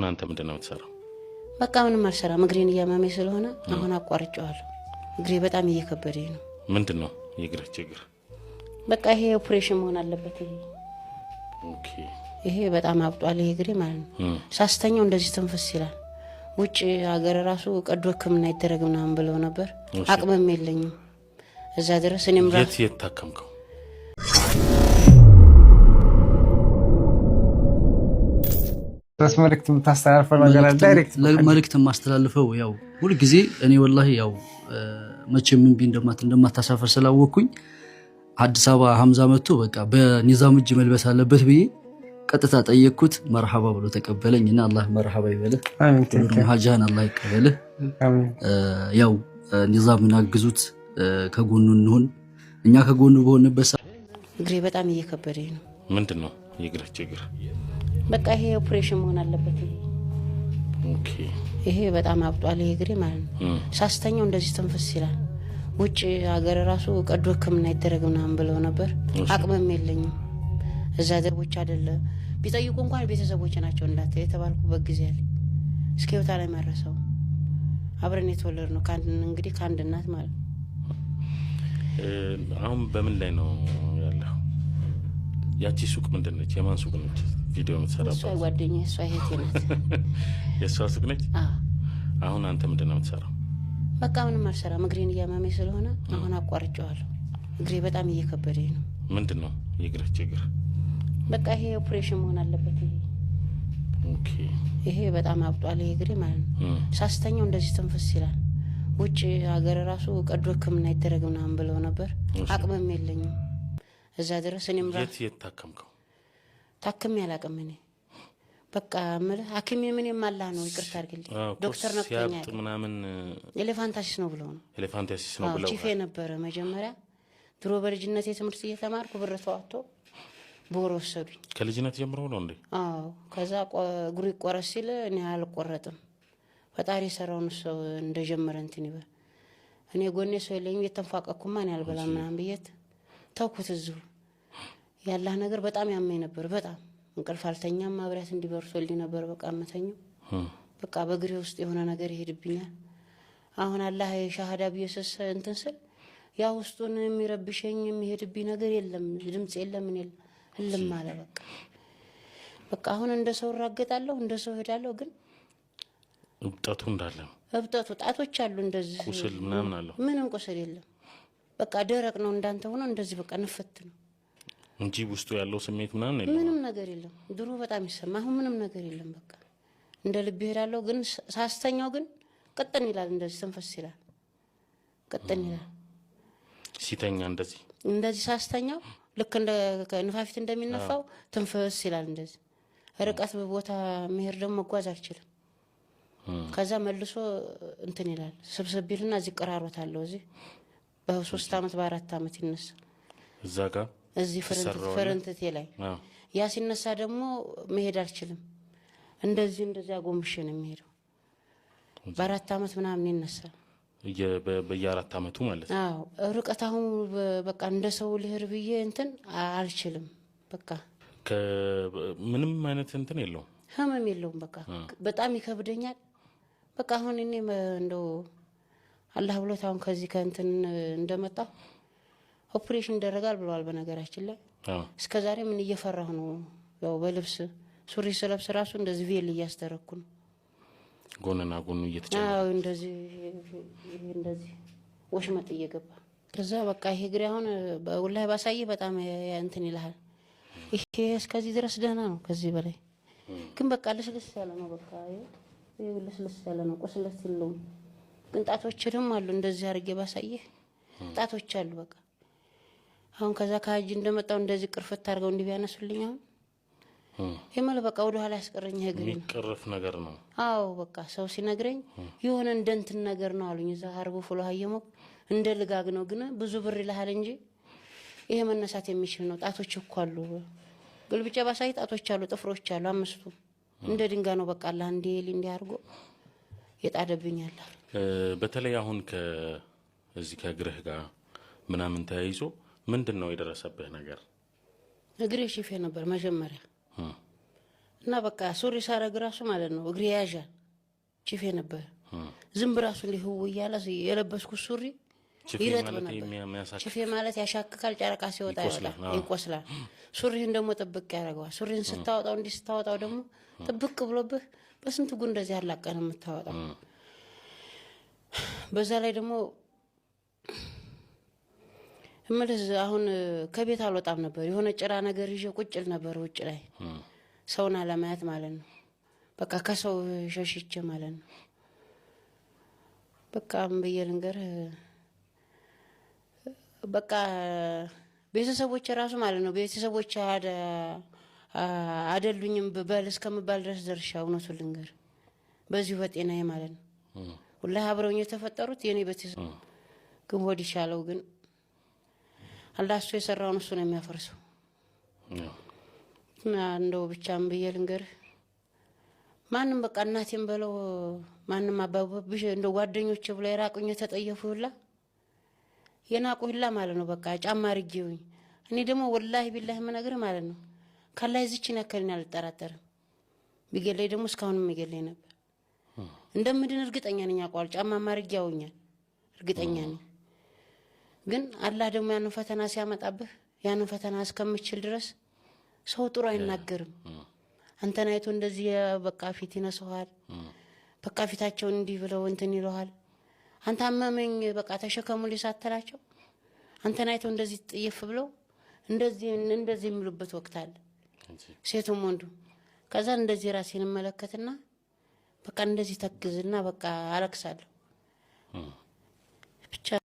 አንተ ምንድነው የምትሰራው? በቃ ምንም አልሰራም። እግሬን እያመመኝ ስለሆነ አሁን አቋርጬዋለሁ። እግሬ በጣም እየከበደኝ ነው። ምንድነው የእግር ችግር? በቃ ይሄ ኦፕሬሽን መሆን አለበት። ኦኬ። ይሄ በጣም አብጧል ይሄ እግሬ ማለት ነው። ሳስተኛው እንደዚህ ትንፍስ ይላል። ውጭ ሀገር ራሱ ቀዶ ሕክምና ይደረግ ምናምን ብለው ነበር። አቅምም የለኝም እዛ ድረስ። እኔም የት ታከምከው? ራስ መልእክት የምታስተላልፈው ነገር አለ? ዳይሬክት መልእክት የማስተላልፈው ያው ሁሉ ጊዜ እኔ ወላሂ ያው መቼም ምን ቢ እንደማታሳፈር ስላወቅኩኝ አዲስ አበባ ሐምዛ መጥቶ በቃ በኒዛም እጅ መልበስ አለበት ብዬ ቀጥታ ጠየቅኩት። መርሐባ ብሎ ተቀበለኝና አላህ መርሐባ ይበልህ። አሜን። ሁሉም ሀጃን አላህ ይቀበልህ። አሜን። ያው ኒዛምን አግዙት፣ ከጎኑ እንሁን። እኛ ከጎኑ በሆንበት እግሬ በጣም እየከበደኝ ነው። ምንድነው የእግር ችግር? በቃ ይሄ ኦፕሬሽን መሆን አለበት። ኦኬ። ይሄ በጣም አብጧል ይሄ እግሬ ማለት ነው። ሳስተኛው እንደዚህ ትንፍስ ይላል። ውጭ ሀገር ራሱ ቀዶ ሕክምና ይደረግ ምናምን ብለው ነበር። አቅምም የለኝም እዛ ደቦች አይደለ ቢጠይቁ እንኳን ቤተሰቦች ናቸው እንዳት የተባልኩበት ጊዜ አለ። እስከ ህይወታ ላይ ማረሰው አብረን የተወለድ ነው እንግዲህ ከአንድ እናት ማለት ነው። አሁን በምን ላይ ነው ያለው? ያቺ ሱቅ ምንድን ነች? የማን ሱቅ ነች? ቪዲዮ የምትሰራበት? እሷ ጓደኛዬ፣ እሷ እህቴ ናት። የእሷ ሱቅ ነች? አሁን አንተ ምንድነው የምትሰራው? በቃ ምንም አልሰራም። እግሬን እያመመኝ ስለሆነ አሁን አቋርጬዋለሁ። እግሬ በጣም እየከበደኝ ነው። ምንድነው የእግር ችግር? በቃ ይሄ ኦፕሬሽን መሆን አለበት። ኦኬ። ይሄ በጣም አብጧል ይሄ እግሬ ማለት ነው። ሳስተኛው እንደዚህ ትንፍስ ይላል። ውጭ ሀገር ራሱ ቀዶ ሕክምና ይደረግ ምናምን ብለው ነበር። አቅምም የለኝም እዛ ድረስ። እኔም የት ታከምከው? ታክሜ አላውቅም እኔ። በቃ ማለት ሐኪም ምን የማላ ነው ይቅርታ አድርግልኝ። ዶክተር ነክቶኛል ምናምን ኤሌፋንታሲስ ነው ብለው ነው። ኤሌፋንታሲስ ነው ብለው ቺፌ ነበረ መጀመሪያ። ድሮ በልጅነቴ ትምህርት እየተማርኩ ብር ተዋጥቶ ቦር ወሰዱኝ። ከልጅነት ጀምሮ ነው እንዴ? አዎ። ከዛ እግሩ ይቆረጥ ሲል እኔ አልቆረጥም። ፈጣሪ የሰራውን ሰው እንደጀመረ እንትን ይበል። እኔ ጎኔ ሰው የለኝም። የተንፋቀኩማ እኔ አልበላም ምናምን ብዬት ተውኩት። እዚሁ ያላህ ነገር በጣም ያመኝ ነበር። በጣም እንቅልፍ አልተኛም። ማብሪያት እንዲበርሶልኝ ነበር በቃ አመተኛው። በቃ በእግሬ ውስጥ የሆነ ነገር ይሄድብኛል። አሁን አላህ ሻሃዳ ቢየሰሰ እንትን ስል ያ ውስጡን የሚረብሸኝ የሚሄድብኝ ነገር የለም። ድምጽ የለም ምን የለም። እልም አለ በቃ አሁን እንደ ሰው እራገጣለሁ፣ እንደ ሰው ሄዳለሁ። ግን እብጠቱ እንዳለ ነው። እብጠቱ ጣቶች አሉ እንደዚህ ቁስል ምናምን አለው። ምንም ቁስል የለም። በቃ ደረቅ ነው እንዳንተ ሆኖ እንደዚህ በቃ ንፍት ነው እንጂ ውስጡ ያለው ስሜት ምናምን የለም። ምንም ነገር የለም። ድሮ በጣም ይሰማ፣ አሁን ምንም ነገር የለም። በቃ እንደ ልብ ይሄዳለሁ። ግን ሳስተኛው ግን ቅጥን ይላል፣ እንደዚህ ተንፈስ ይላል፣ ቅጥን ይላል። ሲተኛ እንደዚህ ሳስተኛው ልክ እንደ ንፋፊት እንደሚነፋው ትንፈስ ይላል። እንደዚህ ርቀት ቦታ መሄድ ደግሞ መጓዝ አልችልም። ከዛ መልሶ እንትን ይላል ስብስብ ቢልና እዚህ ቀራሮት አለው። እዚህ በ3 አመት በ4 አመት ይነሳ እዛ ጋር እዚህ ፍርንትቴ ላይ ያ ሲነሳ ደግሞ መሄድ አልችልም። እንደዚህ አጎንብሼ ነው የሚሄደው። በ4 አመት ምናምን ይነሳል። በየ4 አመቱ ማለት ነው። አዎ ርቀት አሁን በቃ እንደ ሰው ልሄድ ብዬ እንትን አልችልም። በቃ ምንም አይነት እንትን የለውም፣ ህመም የለውም። በቃ በጣም ይከብደኛል። በቃ አሁን እኔ እንደው አላህ ብሎት አሁን ከዚህ ከእንትን እንደመጣሁ ኦፕሬሽን ይደረጋል ብለዋል። በነገራችን ላይ እስከዛሬ ምን እየፈራሁ ነው። ያው በልብስ ሱሪ ስለብስ ራሱ እንደዚህ ቬል እያስተረኩ ነው። ጎንና ጎኑ እየተጨመረ እንደዚህ ወሽመጥ እየገባ ከዛ በቃ ይሄ እግሬ አሁን ወላሂ ባሳይ በጣም እንትን ይልሃል። ይሄ እስከዚህ ድረስ ደህና ነው። ከዚህ በላይ ግን በቃ ልስልስ ያለ ነው። በቃ ይሄ ልስልስ ያለ ነው። ቁስለት የለውም። ግን ጣቶች ደግሞ አሉ። እንደዚህ አድርጌ ባሳይህ ጣቶች አሉ። በቃ አሁን ከዛ ከሀጅ እንደመጣው እንደዚህ ቅርፍት አድርገው እንዲህ ቢያነሱልኝ አሁን የመለ በቃ ወደ ኋላ ያስቀረኝ እግሬ ነው። ቅርፍ ነገር ነው። አዎ በቃ ሰው ሲነግረኝ የሆነ እንደንትን ነገር ነው አሉኝ። እዛ አርቡ ፍሎ ሀየሞክ እንደ ልጋግ ነው። ግን ብዙ ብር ይልሃል እንጂ ይሄ መነሳት የሚችል ነው። ጣቶች እኮ አሉ። ግልብጫ ባሳይ ጣቶች አሉ፣ ጥፍሮች አሉ። 5ቱ እንደ ድንጋይ ነው። በቃ አላህ እንዲህ አድርጎ የጣደብኛል። በተለይ አሁን ከዚህ ከእግርህ ጋር ምናምን ተያይዞ ምንድነው የደረሰብህ ነገር? እግሬ ሽፌ ነበር መጀመሪያ። እና በቃ ሱሪ ሳረግ ራሱ ማለት ነው እግሬ ያዣል። ቺፌ ነበር ዝም ብራሱ ሊህው እያለ የለበስኩት ሱሪ ይረጥብ ነበር። ቺፌ ማለት ያሻክካል፣ ጨረቃ ሲወጣ ይቆስላል። ሱሪህን ደግሞ ጥብቅ ያደርገዋል። ሱሪህን ስታወጣው እንዲህ ስታወጣው ደግሞ ጥብቅ ብሎብህ በስንት ጉ እንደዚህ ያላቀን የምታወጣው። በዛ ላይ ደግሞ እምልህ አሁን ከቤት አልወጣም ነበር። የሆነ ጭራ ነገር ይዤ ቁጭል ነበር ውጭ ላይ ሰውና ለማየት ማለት ነው። በቃ ከሰው ሸሽቼ ማለት ነው። በቃ ብዬ ልንገርህ በቃ ቤተሰቦች ራሱ ማለት ነው ቤተሰቦች አይደሉኝም በል እስከምባል ድረስ ደርሻ እውነቱን ልንገርህ በዚሁ በጤናዬ ማለት ነው። ወላሂ አብረውኝ የተፈጠሩት የኔ ቤተሰብ ግን ሆድ ይሻለው ግን አላህ እሱ የሰራውን እሱ ነው የሚያፈርሰው። እና እንደው ብቻም ብዬ ልንገርህ ማንም በቃ እናቴም በለው ማንም አባባብሽ እንደው ጓደኞቼ ብለው የራቁኝ ተጠየፉ ሁላ የናቁላ ማለት ነው። በቃ ጫማ አርጌውኝ እኔ ደግሞ ወላሂ ቢላህ መነግር ማለት ነው ካላይ ዝችን ያከልና አልጠራጠርም። ቢገለይ ደግሞ እስካሁንም ይገለይ ነበር እንደምድን እርግጠኛ ነኝ። አቋል ጫማ ማርጌውኛል እርግጠኛ ነኝ። ግን አላህ ደግሞ ያንን ፈተና ሲያመጣብህ ያንን ፈተና እስከምችል ድረስ ሰው ጥሩ አይናገርም። አንተን አይቶ እንደዚህ በቃ ፊት ይነሳዋል። በቃ ፊታቸውን እንዲህ ብለው እንትን ይለዋል። አንተ አመመኝ በቃ ተሸከሙ ሊሳተላቸው አንተን አይቶ እንደዚህ ጥይፍ ብለው እንደዚህ የሚሉበት ወቅት አለ ሴቱም ወንዱ። ከዛ እንደዚህ ራሴን መለከትና በቃ እንደዚህ ተክዝና በቃ አለቅሳለሁ ብቻ